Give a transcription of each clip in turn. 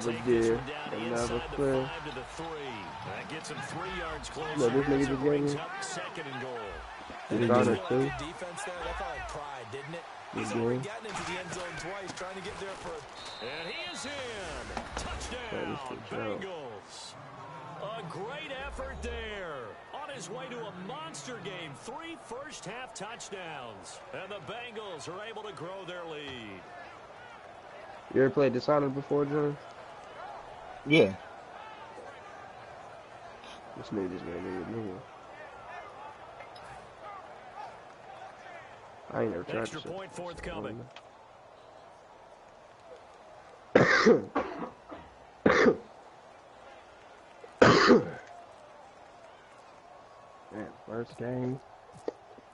Another deer. Another clear. That gets him 3 yards closer. No, this nigga just gave me. Second and goal. He's on it too. Defense there, that felt like pride, didn't it? He's already gotten into the end zone twice, trying to get there for. And he is in. Touchdown, Bengals. A great effort there. On his way to a monster game. 3 first-half touchdowns. And the Bengals are able to grow their lead. You ever played Dishonored before, John? Yeah. This nigga just made me a new one. I ain't never tried Extra point forthcoming. Man, first game.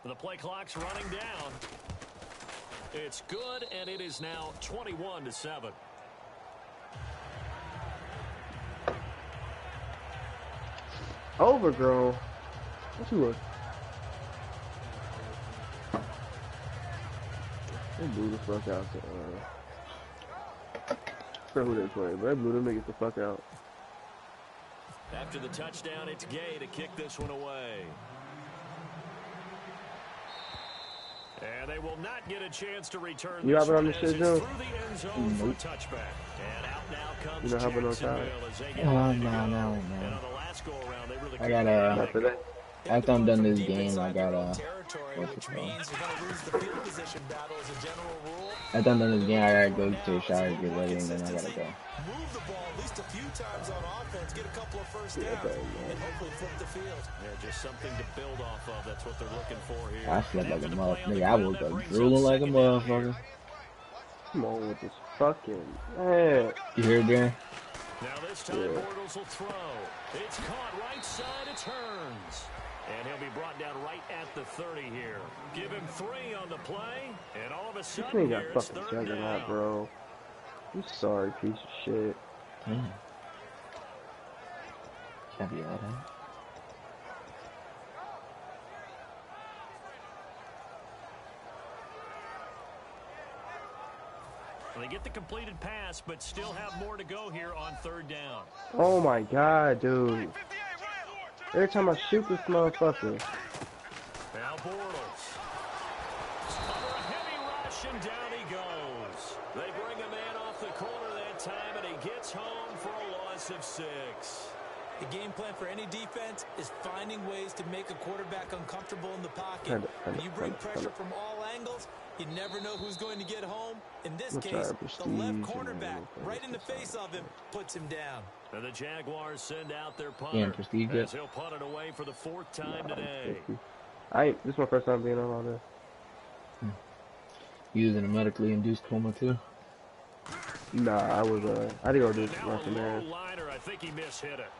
The play clock's running down. It's good, and it is now 21-7. Overgrown. What you look? They blew the fuck out to, I forgot who they played, but they blew them niggas the fuck out. After the touchdown, it's Gay to kick this one away. And they will not get a chance to return. You have it on the shit, Joe? Nope. You don't have it on time? No. I got after I'm done this game, I got what's it called? After I'm done this game, I gotta go to the shower, get ready, and then I gotta go. Move the ball at least a few times on offense, get a couple of first downs, and hopefully flip the field. Yeah, just something to build off of. That's what they're looking for here. I slept like a motherfucker. I woke up drooling like a motherfucker. Come on with this fucking man. You hear it, Darren? Now this time, Bortles will throw. It's caught right side, it turns. And he'll be brought down right at the 30 here. Give him 3 on the play, and all of a sudden got fucking juggernaut, bro. You sorry piece of shit. Damn. Can't be all that. They get the completed pass, but still have more to go here on 3rd down. Oh my god, dude. Every time I shoot this motherfucker. Now Bortles. Under a heavy rush, and down he goes. They bring a man off the corner that time, and he gets home for a loss of 6. The game plan for any defense is finding ways to make a quarterback uncomfortable in the pocket. When you bring pressure from all angles, you never know who's going to get home. In this case, the left cornerback, right in the face of him, puts him down. And the Jaguars send out their punter as he'll punt it away for the 4th time today. This is my first time being on all this. Using a medically induced coma too? Nah, I didn't go do nothing there. I think he mishit it.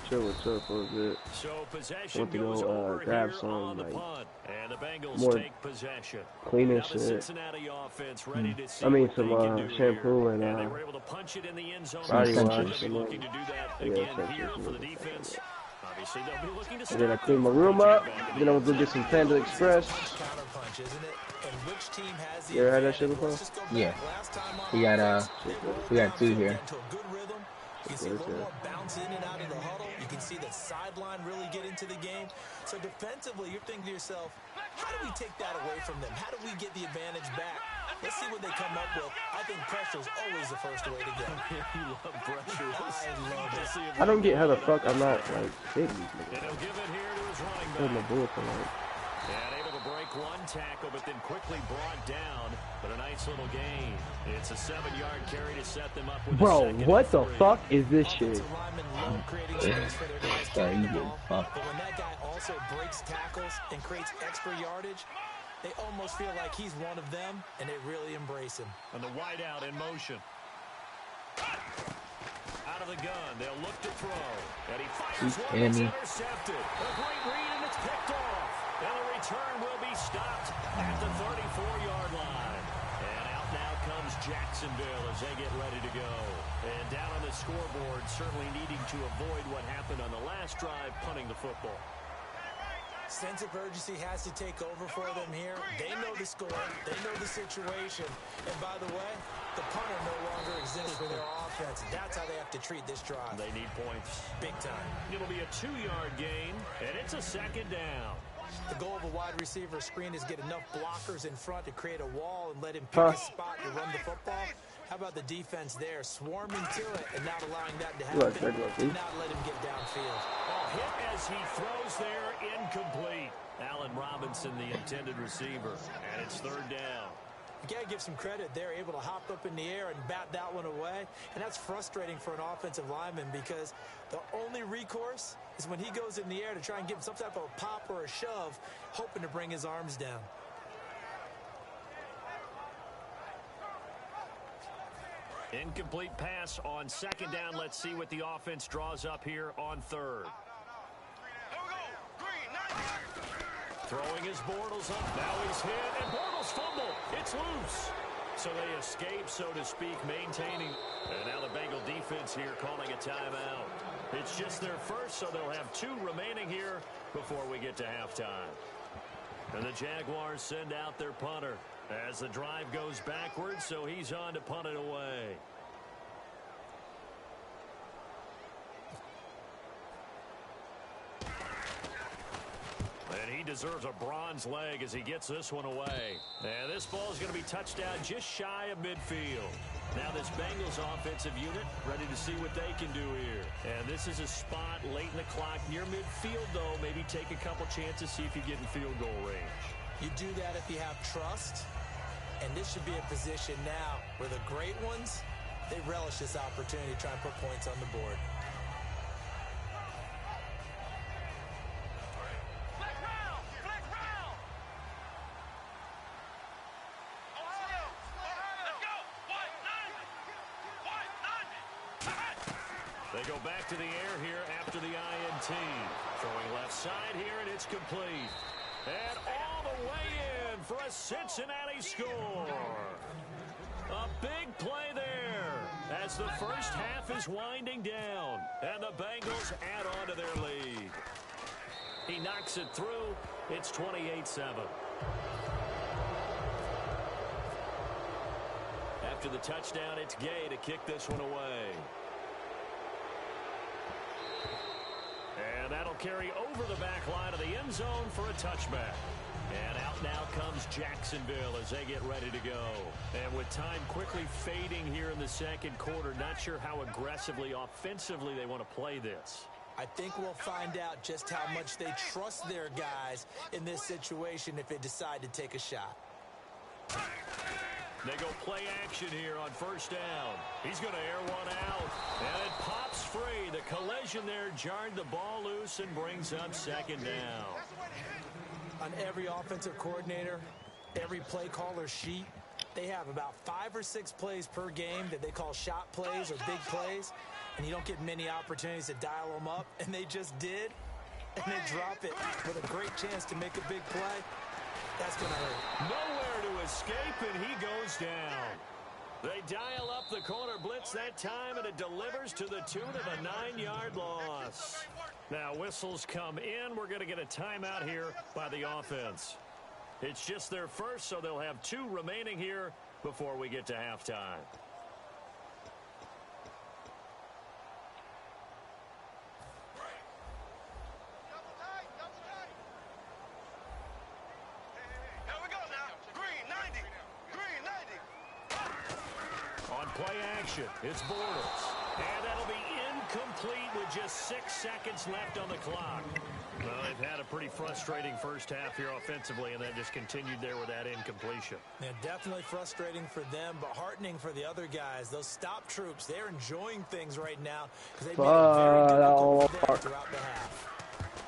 Chill for a bit. So possession went to go grab some like more cleaning shit. I mean some shampoo and body wash and and then I cleaned my room up. Then I was gonna get some Panda Express. You ever had that shit before? Yeah. We got 2 here. You can see a little more bounce in and out of the huddle. You can see the sideline really get into the game. So defensively, you're thinking to yourself, how do we take that away from them? How do we get the advantage back? Let's see what they come up with. I think pressure is always the first way to go. You love pressure. I love it. I don't get how the fuck I'm not like hitting these niggas. And he'll give it here to his running back. And able to break one tackle, but then quickly brought down. But a nice little gain. It's a 7-yard carry to set them up with Bro, what the fuck is this shit? Sorry, you get fucked. But when that guy also breaks tackles and creates extra yardage, they almost feel like he's one of them, and they really embrace him. And the wideout in motion. Out of the gun, they'll look to throw. And he fires one that's intercepted. A great read, and it's picked off. And the return will be stopped at the 34-yard line. And out now comes Jacksonville as they get ready to go. And down on the scoreboard, certainly needing to avoid what happened on the last drive, punting the football. Sense of urgency has to take over for them here. They know the score. They know the situation. And by the way, the punter defense. That's how they have to treat this drive. They need points. Big time. It'll be a 2-yard gain, and it's a second down. The goal of a wide receiver screen is get enough blockers in front to create a wall and let him pick a spot to run the football. How about the defense there, swarming to it and not allowing that to happen, and not let him get downfield. Hit as he throws there, incomplete. Allen Robinson, the intended receiver, and it's third down. You got to give some credit. They're able to hop up in the air and bat that one away, and that's frustrating for an offensive lineman because the only recourse is when he goes in the air to try and get some type of a pop or a shove, hoping to bring his arms down. Incomplete pass on second down. Let's see what the offense draws up here on third. Throwing his Bortles up. Now he's hit, and Bortles fumble. It's loose. So they escape, so to speak, maintaining. And now the Bengal defense here calling a timeout. It's just their first, so they'll have 2 remaining here before we get to halftime. And the Jaguars send out their punter as the drive goes backwards, so he's on to punt it away. And he deserves a bronze leg as he gets this one away. And this ball is going to be touched down just shy of midfield. Now this Bengals offensive unit ready to see what they can do here. And this is a spot late in the clock near midfield, though. Maybe take a couple chances, see if you get in field goal range. You do that if you have trust. And this should be a position now where the great ones, they relish this opportunity to try and put points on the board. They go back to the air here after the INT. Throwing left side here, and it's complete. And all the way in for a Cincinnati score. A big play there as the first half is winding down. And the Bengals add on to their lead. He knocks it through. It's 28-7. After the touchdown, it's Gay to kick this one away. And that'll carry over the back line of the end zone for a touchback. And out now comes Jacksonville as they get ready to go. And with time quickly fading here in the second quarter, not sure how aggressively, offensively they want to play this. I think we'll find out just how much they trust their guys in this situation if they decide to take a shot. They go play action here on first down. He's going to air one out. And it pops free. The collision there jarred the ball loose and brings up second down. On every offensive coordinator, every play caller sheet, they have about 5 or 6 plays per game that they call shot plays or big plays. And you don't get many opportunities to dial them up. And they just did. And they drop it with a great chance to make a big play. That's going to hurt. Nowhere to escape, and he goes down. They dial up the corner blitz that time, and it delivers to the tune of a 9-yard loss. Now whistles come in. We're going to get a timeout here by the offense. It's just their first, so they'll have 2 remaining here before we get to halftime. Play action. It's Bortles. And that'll be incomplete with just 6 seconds left on the clock. Well, they've had a pretty frustrating first half here offensively, and then just continued there with that incompletion. Yeah, definitely frustrating for them, but heartening for the other guys. Those stop troops, they're enjoying things right now because they've made it very difficult for them throughout the half.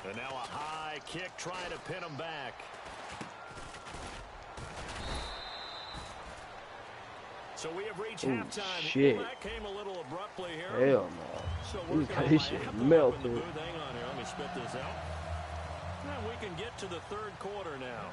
And now a high kick trying to pin them back. So we have reached halftime. Shit. Well, that came a little abruptly here. Hell no. So This shit melted. Hang on here. Let me spit this out. And we can get to the third quarter now.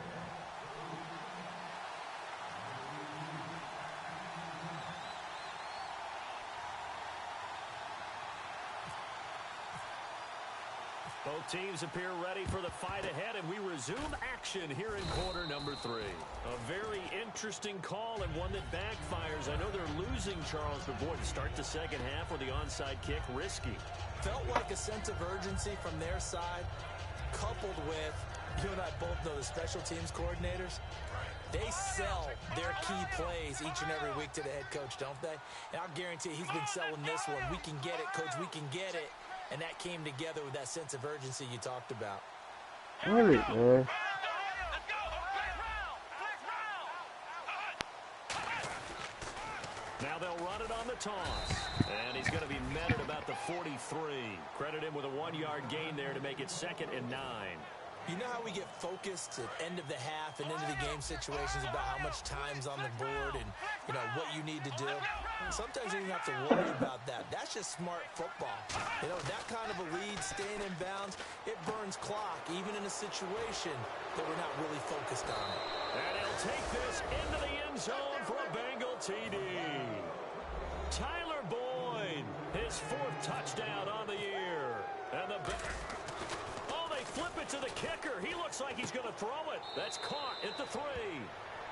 Both teams appear ready for the fight ahead, and we resume action here in quarter number 3. A very interesting call and one that backfires. I know they're losing, Charles, but boy, to start the second half with the onside kick, risky. Felt like a sense of urgency from their side, coupled with, you and I both know the special teams coordinators. They sell their key plays each and every week to the head coach, don't they? And I'll guarantee he's been selling this one. We can get it, coach, we can get it. And that came together with that sense of urgency you talked about. All right, man. Now they'll run it on the toss. And he's going to be met at about the 43. Credit him with a 1-yard gain there to make it 2nd and 9. You know how we get focused at end of the half and into the game situations about how much time's on the board and, you know, what you need to do? Sometimes you don't have to worry about that. That's just smart football. You know, that kind of a lead, staying in bounds, it burns clock, even in a situation that we're not really focused on it. And he'll take this into the end zone for a Bengal TD. Tyler Boyd, his 4th touchdown on the year. And the flip it to the kicker. He looks like he's going to throw it. That's caught at the 3.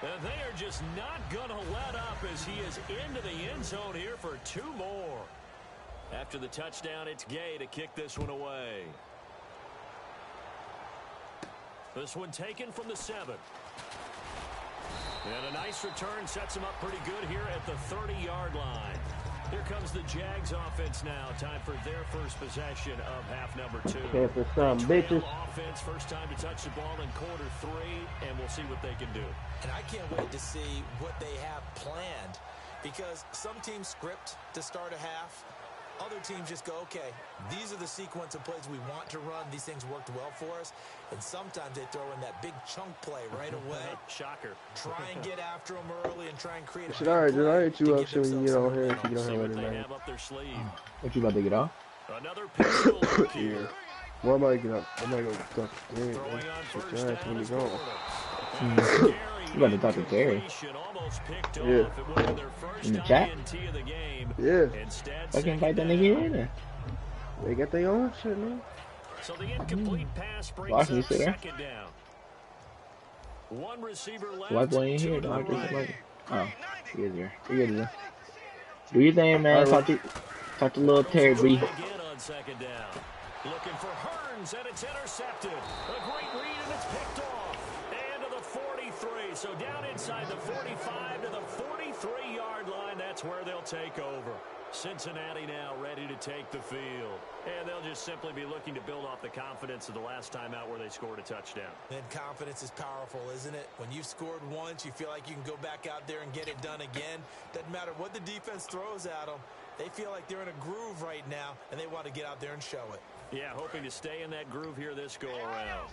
And they are just not going to let up as he is into the end zone here for 2 more. After the touchdown, it's Gay to kick this one away. This one taken from the 7. And a nice return sets him up pretty good here at the 30-yard line. Here comes the Jags offense now. Time for their first possession of half number 2. Okay, for some bitches. Offense, first time to touch the ball in quarter 3, and we'll see what they can do. And I can't wait to see what they have planned, because some teams script to start a half. Other teams just go, okay, these are the sequence of plays we want to run. These things worked well for us. And sometimes they throw in that big chunk play right away. Shocker. Try and get after them early and try and create a Alright, dude, I'll hit you up so when you get on here if you don't have it tonight. What you about to get off? Another pistol look Yeah. here. Well, I might get up. I might go talk to Terry. Throwing on Get first your ass when down you is go. Florida. You about to talk to Terry? Yeah. In the chat? Yeah. I can invite that nigga in there. They got their own shit, man. So the incomplete pass brings Watch me up sit there. 2nd down. One receiver left. White boy in 2 here, to dog. the right. Oh, he is here. He is here. Do your thing, man. Talk to little Terry B. Again on 2nd down. Looking for Hearns, and it's intercepted. A great read, and it's picked off. And to the 43. So down inside the 45 to the 43-yard line. That's where they'll take over. Cincinnati now ready to take the field. And they'll just simply be looking to build off the confidence of the last time out where they scored a touchdown. And confidence is powerful, isn't it? When you've scored once, you feel like you can go back out there and get it done again. Doesn't matter what the defense throws at them. They feel like they're in a groove right now, and they want to get out there and show it. Yeah, hoping to stay in that groove here this go-around.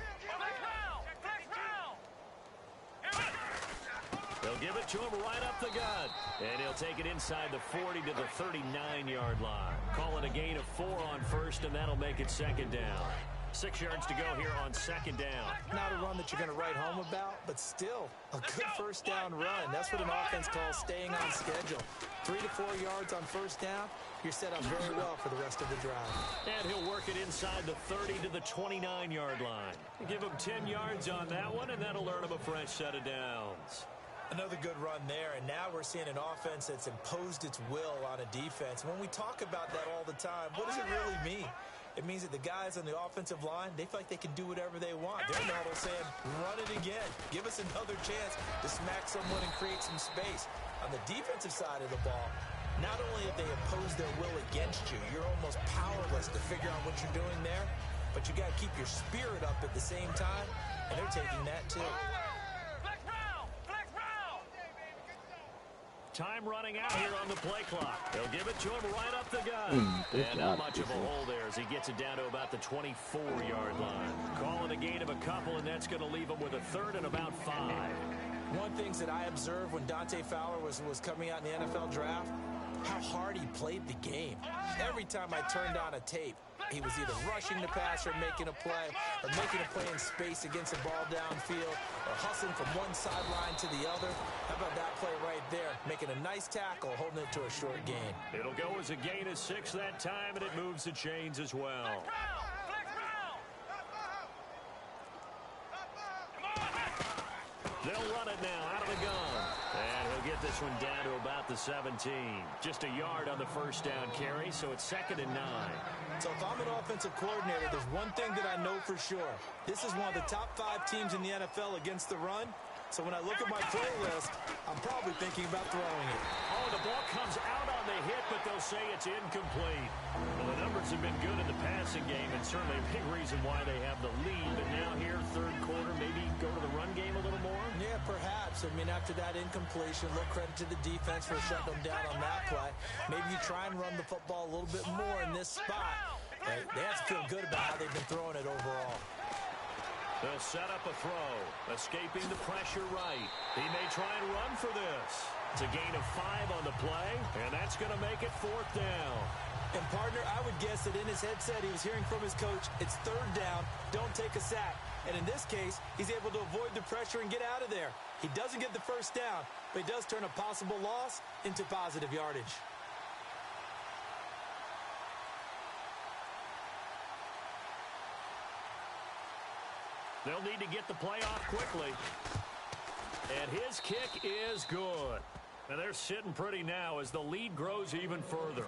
They'll give it to him right up the gut. And he'll take it inside the 40 to the 39-yard line. Call it a gain of 4 on first, and that'll make it 2nd down. 6 yards to go here on 2nd down. Not a run that you're going to write home about, but still a good first down run. That's what an offense calls staying on schedule. 3 to 4 yards on first down, you're set up very well for the rest of the drive. And he'll work it inside the 30 to the 29-yard line. Give him 10 yards on that one, and that'll earn him a fresh set of downs. Another good run there, and now we're seeing an offense that's imposed its will on a defense. When we talk about that all the time, what does it really mean? It means that the guys on the offensive line, they feel like they can do whatever they want. They're not all saying, run it again. Give us another chance to smack someone and create some space. On the defensive side of the ball, not only have they imposed their will against you, you're almost powerless to figure out what you're doing there, but you got to keep your spirit up at the same time, and they're taking that too. Time running out here on the play clock. They'll give it to him right up the gut. And not much of a hole there as he gets it down to about the 24-yard line. Call it a gain of a couple, and that's going to leave him with a 3rd and about 5. One thing that I observed when Dante Fowler was coming out in the NFL draft, how hard he played the game. Every time I turned on a tape, he was either rushing the passer, making a play, or making a play in space against a ball downfield, or hustling from one sideline to the other. How about that play right there? Making a nice tackle, holding it to a short gain. It'll go as a gain of 6 that time, and it moves the chains as well. They'll run it now out of the gun. And he'll get this one down to about the 17. Just a yard on the first down carry, so it's 2nd and 9. So if I'm an offensive coordinator, there's one thing that I know for sure. This is one of the top 5 teams in the NFL against the run. So when I look at my play list, I'm probably thinking about throwing it. Oh, the ball comes out on the hit, but they'll say it's incomplete. Well, the numbers have been good in the passing game, and certainly a big reason why they have the lead. But now here, third quarter, maybe go to the run game a little more? Yeah, perhaps. I mean, after that incompletion, a little credit to the defense for shutting them down on that play. Maybe you try and run the football a little bit more in this spot. They have to feel good about how they've been throwing it overall. They'll set up a throw, escaping the pressure right. He may try and run for this. It's a gain of 5 on the play, and that's going to make it 4th down. And, partner, I would guess that in his headset he was hearing from his coach, it's 3rd down, don't take a sack. And in this case, he's able to avoid the pressure and get out of there. He doesn't get the first down, but he does turn a possible loss into positive yardage. They'll need to get the play off quickly. And his kick is good. And they're sitting pretty now as the lead grows even further.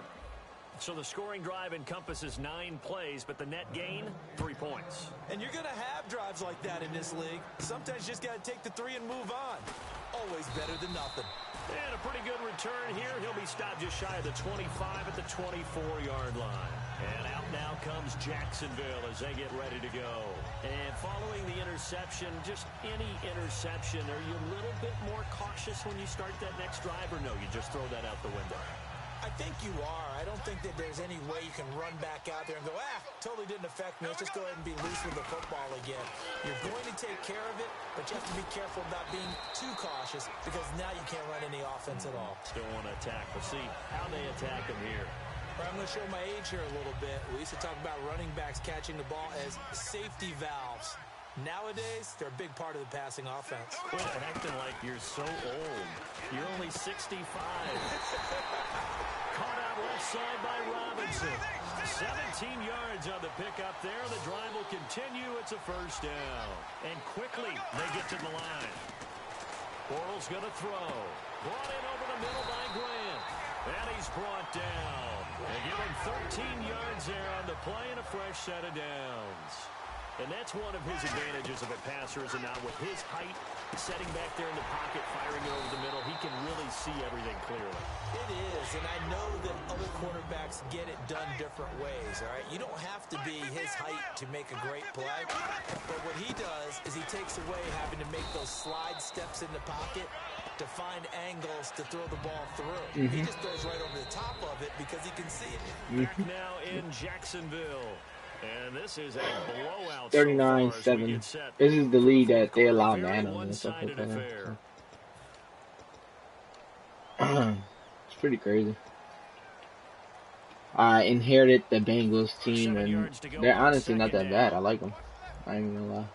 So the scoring drive encompasses 9 plays, but the net gain, 3 points. And you're going to have drives like that in this league. Sometimes you just got to take the 3 and move on. Always better than nothing. And a pretty good return here. He'll be stopped just shy of the 25 at the 24-yard line. And out now comes Jacksonville as they get ready to go. And following the interception, just any interception, are you a little bit more cautious when you start that next drive, or no, you just throw that out the window? I think you are. I don't think that there's any way you can run back out there and go, totally didn't affect me. Let's just go ahead and be loose with the football again. You're going to take care of it, but you have to be careful about being too cautious because now you can't run any offense at all. Still want to attack. We'll see how they attack him here. I'm going to show my age here a little bit. We used to talk about running backs catching the ball as safety valves. Nowadays, they're a big part of the passing offense. Quit acting like you're so old. You're only 65. Caught out left side by Robinson. 17 yards on the pickup there. The drive will continue. It's a first down. And quickly, they get to the line. Bortles going to throw. Brought in over the middle by Grant. And he's brought down. They give him 13 yards there on the play and a fresh set of downs. And that's one of his advantages of a passer, is not with his height, setting back there in the pocket, firing it over the middle. He can really see everything clearly. It is, and I know that other quarterbacks get it done different ways, all right? You don't have to be his height to make a great play. But what he does is he takes away having to make those slide steps in the pocket to find angles to throw the ball through. He just throws right over the top of it because he can see it. Back now in Jacksonville. And this is a blowout. 39-7. This is the lead that they allow man on and stuff like that. So. It's pretty crazy. I inherited the Bengals team, and they're honestly not that bad. I like them. I ain't gonna lie.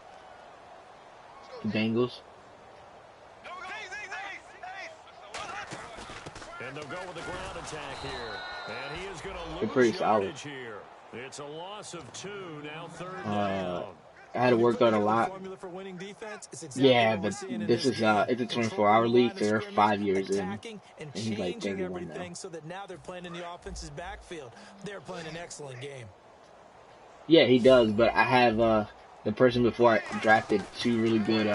The Bengals. And they'll go with the ground attack here. And he is going to lose pretty solid here. It's a loss of 2, now 3rd down. I had to work on a lot. Yeah, but this is it's a 24-hour league, so they're 5 years in, and he's like 31 now. So that now they're playing in the offense's backfield. They're playing an excellent game. Yeah, he does, but I have the person before I drafted 2 really good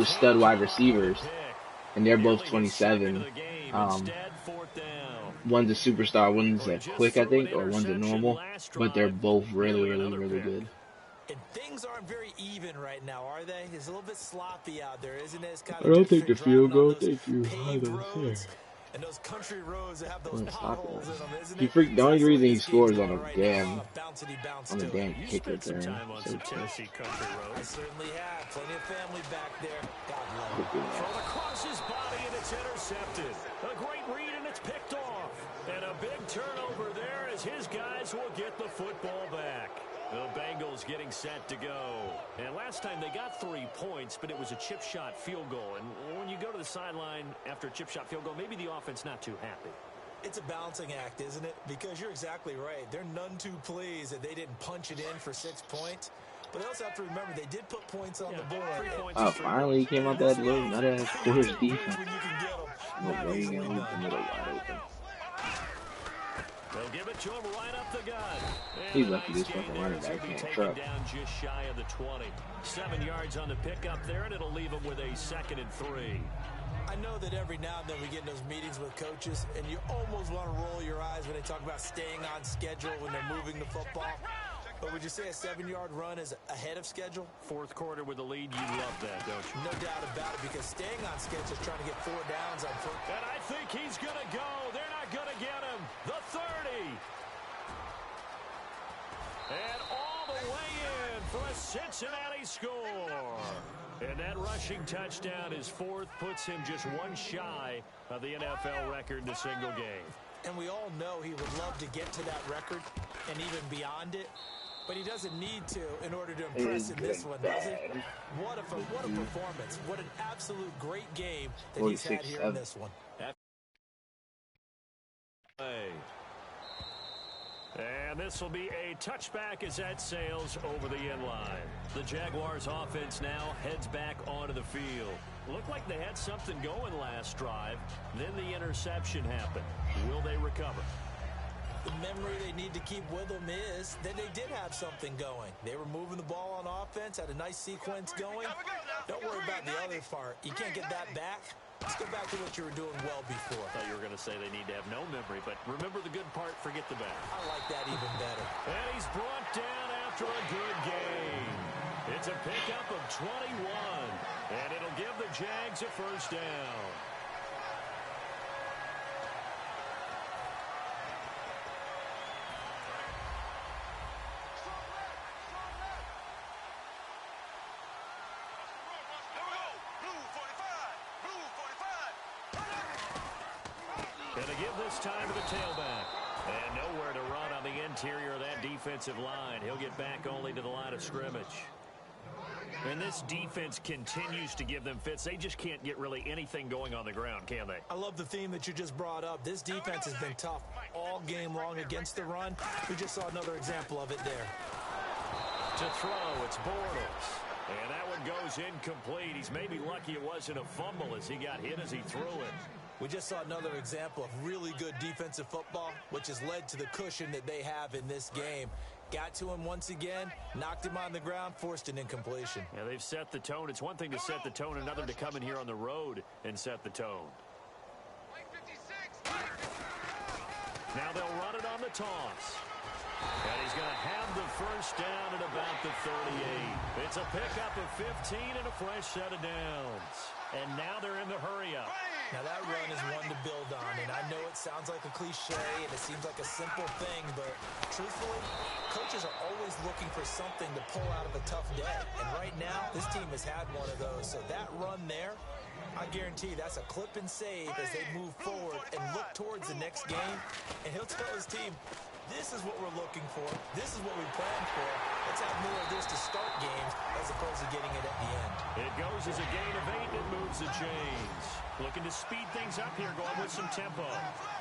stud wide receivers, and they're both 27. One's a superstar, one's a quick, I think, or one's a normal, but they're both really good. And things aren't very even right now, are they? It's a little bit sloppy out there, isn't it? It's kind of I don't think the field goal. Thank you. And those country roads that have those potholes in them, isn't it? The only reason he scores on a damn kicker there. I certainly have. Plenty of family back there. God love it. Throw across his body, and it's intercepted. A great read, and it's picked off. And a big turnover there as his guys will get the football back. The Bengals getting set to go. And last time they got 3 points, but it was a chip shot field goal. And when you go to the sideline after a chip shot field goal, maybe the offense not too happy. It's a balancing act, isn't it? Because you're exactly right. They're none too pleased that they didn't punch it in for 6 points. But they also have to remember they did put points on the board. Oh, finally he came out that little nut-ass quarters defense. No way you're going to leave the middle wide open. They'll give it to him right up the gut. He's lucky this fucking running back can't truck. Down just shy of the 20. 7 yards on the pickup there, and it'll leave him with a 2nd and 3. I know that every now and then we get in those meetings with coaches, and you almost want to roll your eyes when they talk about staying on schedule when they're moving the football. But would you say a 7-yard run is ahead of schedule? Fourth quarter with the lead, you love that, don't you? No doubt about it, because staying on schedule is trying to get 4 downs on foot. And I think he's going to go. They're not going to get him. The 30. And all the way in for a Cincinnati score. And that rushing touchdown, his 4th, puts him just 1 shy of the NFL record in a single game. And we all know he would love to get to that record and even beyond it. But he doesn't need to in order to impress in this one, does he? What a performance. What an absolute great game that he's had here in this one. And this will be a touchback as that sails over the end line. The Jaguars offense now heads back onto the field. Looked like they had something going last drive. Then the interception happened. Will they recover? The memory they need to keep with them is that they did have something going. They were moving the ball on offense, had a nice sequence going. Don't worry about the other part. You can't get that back. Let's go back to what you were doing well before. I thought you were going to say they need to have no memory, but remember the good part, forget the bad. I like that even better. And he's brought down after a good game. It's a pickup of 21, and it'll give the Jags a first down. And to give this time to the tailback. And nowhere to run on the interior of that defensive line. He'll get back only to the line of scrimmage. And this defense continues to give them fits. They just can't get really anything going on the ground, can they? I love the theme that you just brought up. This defense has been tough all game long against the run. We just saw another example of it there. To throw, it's Bortles. And that one goes incomplete. He's maybe lucky it wasn't a fumble as he got hit as he threw it. We just saw another example of really good defensive football, which has led to the cushion that they have in this game. Got to him once again, knocked him on the ground, forced an incompletion. Yeah, they've set the tone. It's one thing to set the tone, another to come in here on the road and set the tone. Now they'll run it on the toss. And he's going to have the first down at about the 38. It's a pickup of 15 and a fresh set of downs. And now they're in the hurry up. Now that run is one to build on, and I know it sounds like a cliche and it seems like a simple thing, but truthfully, coaches are always looking for something to pull out of a tough day. And right now, this team has had one of those. So that run there, I guarantee that's a clip and save as they move forward and look towards the next game. And he'll tell his team, this is what we're looking for. This is what we planned for. Let's have more of this to start games as opposed to getting it at the end. It goes as a gain of 8 and it moves the chains. Looking to speed things up here, going with some tempo.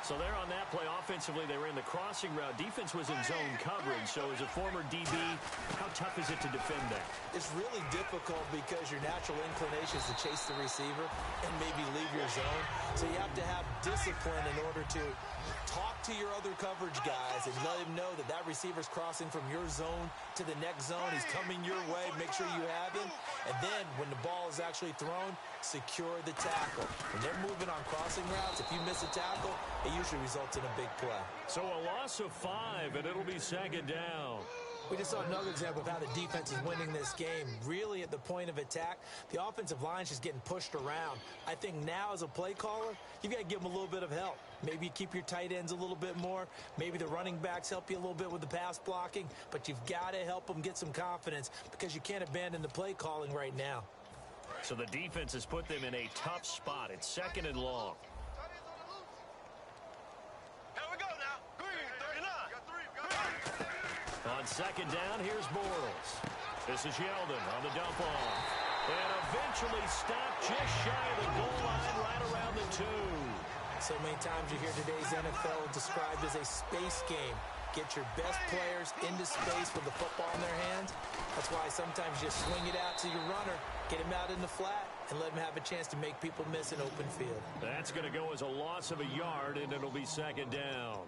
So there on that play, offensively, they ran the crossing route. Defense was in zone coverage. So as a former DB, how tough is it to defend that? It's really difficult because your natural inclination is to chase the receiver and maybe leave your zone. So you have to have discipline in order to talk to your other coverage guys and let him know that that receiver's crossing from your zone to the next zone. He's coming your way. Make sure you have him. And then when the ball is actually thrown, secure the tackle. When they're moving on crossing routes, if you miss a tackle, it usually results in a big play. So a loss of 5, and it'll be second down. We just saw another example of how the defense is winning this game. Really at the point of attack, the offensive line is just getting pushed around. I think now as a play caller, you've got to give them a little bit of help. Maybe you keep your tight ends a little bit more. Maybe the running backs help you a little bit with the pass blocking. But you've got to help them get some confidence because you can't abandon the play calling right now. So the defense has put them in a tough spot. It's second and long. On second down, here's Bortles. This is Yeldon on the dump off. And eventually stopped just shy of the goal line right around the 2. So many times you hear today's NFL described as a space game. Get your best players into space with the football in their hands. That's why sometimes you just swing it out to your runner, get him out in the flat, and let him have a chance to make people miss an open field. That's going to go as a loss of a yard, and it'll be second down.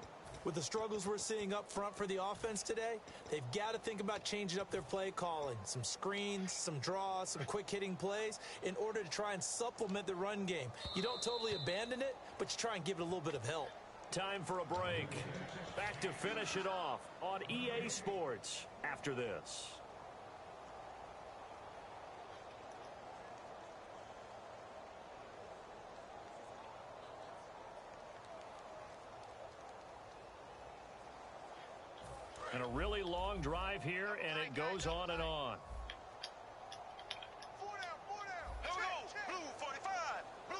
With the struggles we're seeing up front for the offense today, they've got to think about changing up their play calling. Some screens, some draws, some quick-hitting plays in order to try and supplement the run game. You don't totally abandon it, but you try and give it a little bit of help. Time for a break. Back to finish it off on EA Sports after this. And a really long drive here, and it goes on and on.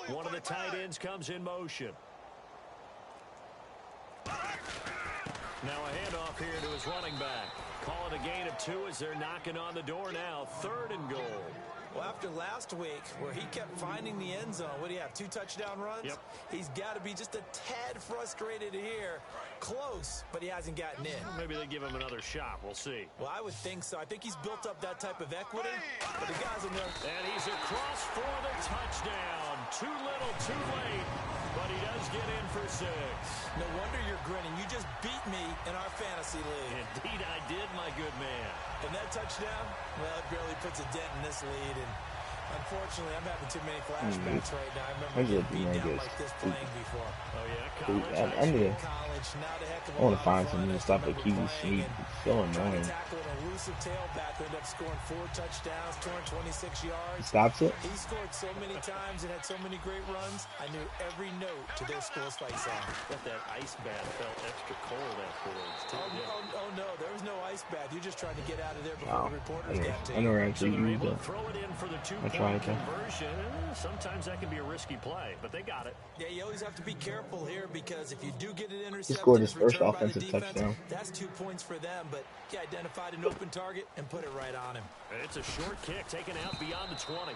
One of the tight ends comes in motion. Now a handoff here to his running back. Call it a gain of 2 as they're knocking on the door now. 3rd and goal. Well, after last week, where he kept finding the end zone, what do you have, 2 touchdown runs? Yep. He's got to be just a tad frustrated here. Close, but he hasn't gotten in. Maybe they give him another shot. We'll see. Well, I would think so. I think he's built up that type of equity, but the guys will know. And he's across for the touchdown. Too little, too late, but he does get in for 6. No wonder you're grinning. You just beat me in our fantasy league. Indeed, I did, my good man. And that touchdown, well, it barely puts a dent in this lead. And unfortunately, I'm having too many flashbacks right now. I remember getting beat down like this playing before. Oh, yeah, college. I want to find some new stuff like QB Sneak. It's so annoying. Tackle an elusive tailback who ended up scoring 4 touchdowns, 226 yards. Stops it? He scored so many times and had so many great runs. I knew every note to their school's fight song. But that ice bath felt extra cold afterwards, too. Oh, no, there was no ice bath. You're just trying to get out of there before the reporters got to you. I never actually used it. Throw it in for the 2-point conversion. Sometimes that can be a risky play, but they got it. Yeah, you always have to be careful here because if you do get it intercepted, he scored his first offensive touchdown. That's 2 points for them, but he identified an open target and put it right on him. It's a short kick taken out beyond the 20.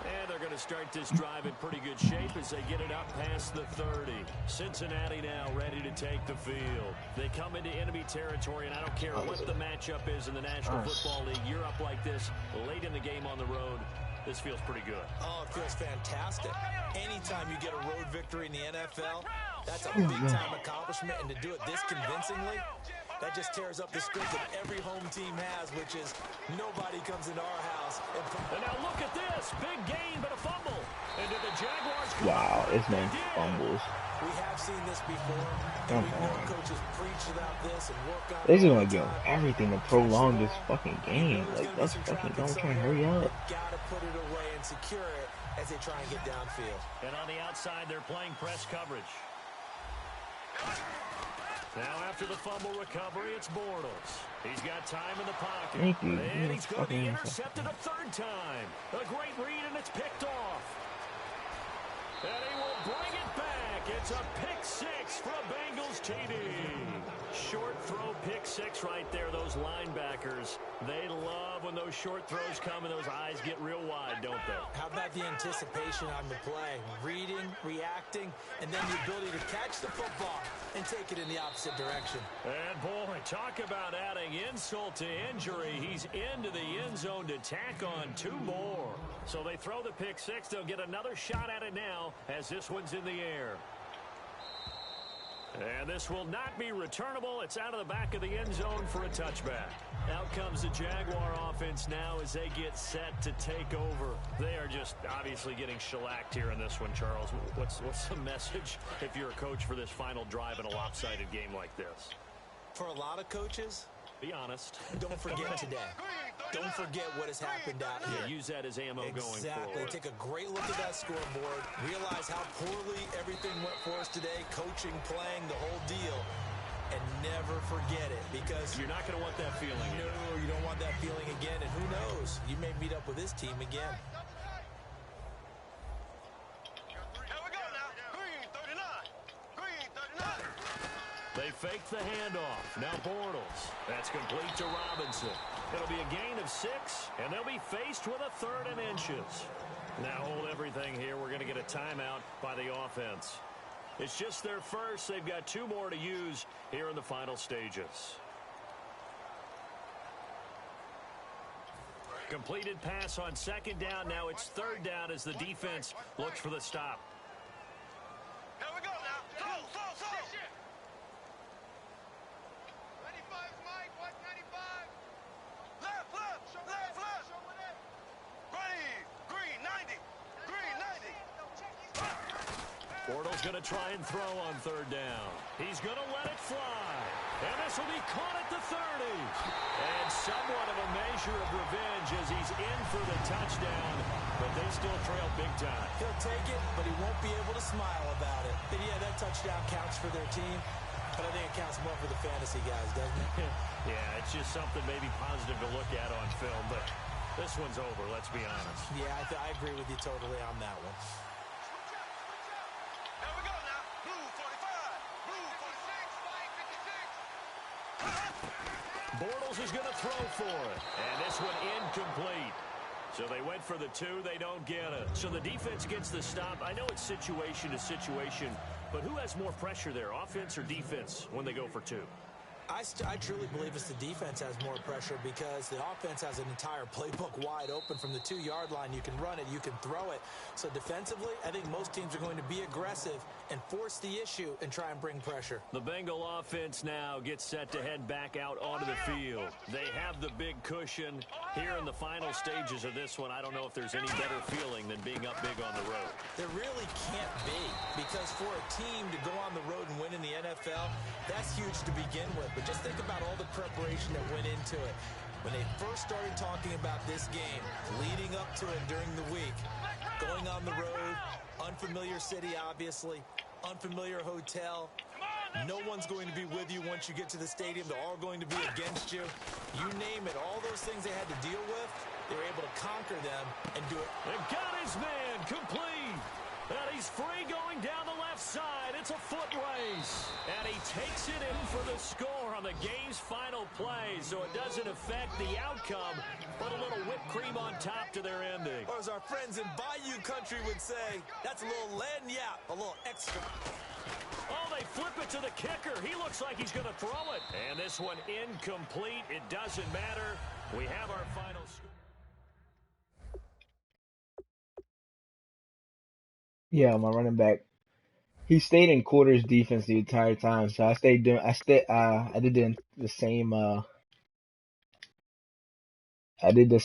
And they're going to start this drive in pretty good shape as they get it up past the 30. Cincinnati now ready to take the field. They come into enemy territory, and I don't care what the matchup is in the National Football League. You're up like this late in the game on the road. This feels pretty good. Oh, it feels fantastic. Anytime you get a road victory in the NFL, that's a big-time accomplishment, and to do it this convincingly, that just tears up the script that every home team has, which is nobody comes into our house. And now look at this. Big gain, but a fumble. And did the Jaguars come? Wow, his name fumbles. We have seen this before. And we know coaches preach about this and work on it. They're going to do everything to prolong this fucking game. Like, let's fucking don't try and hurry up. Gotta put it away and secure it as they try and get downfield. And on the outside, they're playing press coverage. Now after the fumble recovery, it's Bortles. He's got time in the pocket. Thank you. And he's going to be intercepted a 3rd time. A great read, and it's picked off. And he will bring it back. It's a pick 6 for a Bengals TD. Short throw pick 6 right there. Those linebackers, they love when those short throws come and those eyes get real wide, don't they? How about the anticipation on the play? Reading, reacting, and then the ability to catch the football and take it in the opposite direction. And boy, talk about adding insult to injury. He's into the end zone to tack on 2 more. So they throw the pick 6. They'll get another shot at it now as this one's in the air. And this will not be returnable. It's out of the back of the end zone for a touchback. Out comes the Jaguar offense now as they get set to take over. They are just obviously getting shellacked here in this one, Charles. What's the message if you're a coach for this final drive in a lopsided game like this? For a lot of coaches, be honest. Don't forget today. Don't forget what has happened out here. Yeah, use that as ammo going forward. Exactly. Take a great look at that scoreboard. Realize how poorly everything went for us today. Coaching, playing, the whole deal. And never forget it, because you're not going to want that feeling. No, you don't want that feeling again. And who knows? You may meet up with this team again. They fake the handoff. Now Bortles. That's complete to Robinson. It'll be a gain of 6, and they'll be faced with a 3rd and inches. Now hold everything here. We're going to get a timeout by the offense. It's just their first. They've got 2 more to use here in the final stages. Completed pass on 2nd down. Now it's 3rd down as the defense looks for the stop. Here we go now. Slow. 95 Mike, 195. Left. Ready. Green 90. Bortles going to try and throw on 3rd down. He's going to let it fly. And this will be caught at the 30. And somewhat of a measure of revenge as he's in for the touchdown. But they still trail big time. He'll take it, but he won't be able to smile about it. And yeah, that touchdown counts for their team. But I think it counts more for the fantasy guys, doesn't it? Yeah, it's just something maybe positive to look at on film. But this one's over, let's be honest. Yeah, I agree with you totally on that one. Here we go now. Blue 45. Blue 46. 56. Bortles is going to throw for it. And this one incomplete. So they went for the 2. They don't get it. So the defense gets the stop. I know it's situation to situation, but who has more pressure there, offense or defense, when they go for 2? I truly believe it's the defense has more pressure because the offense has an entire playbook wide open from the 2-yard line. You can run it, you can throw it. So defensively, I think most teams are going to be aggressive and force the issue and try and bring pressure. The Bengal offense now gets set to head back out onto the field. They have the big cushion here in the final stages of this one. I don't know if there's any better feeling than being up big on the road. There really can't be, because for a team to go on the road and win in the NFL, that's huge to begin with. But just think about all the preparation that went into it. When they first started talking about this game, leading up to it during the week, going on the road, unfamiliar city, obviously, unfamiliar hotel. No one's going to be with you once you get to the stadium. They're all going to be against you. You name it, all those things they had to deal with, they were able to conquer them and do it. They've got his man complete. And he's free going down the left side. It's a foot race. And he takes it in for the score on the game's final play. So it doesn't affect the outcome, but a little whipped cream on top to their ending. Or as our friends in Bayou Country would say, that's a little lagniappe, a little extra. Oh, they flip it to the kicker. He looks like he's going to throw it. And this one incomplete. It doesn't matter. We have our final score. Yeah, my running back. He stayed in quarters defense the entire time, so I did the same. I did the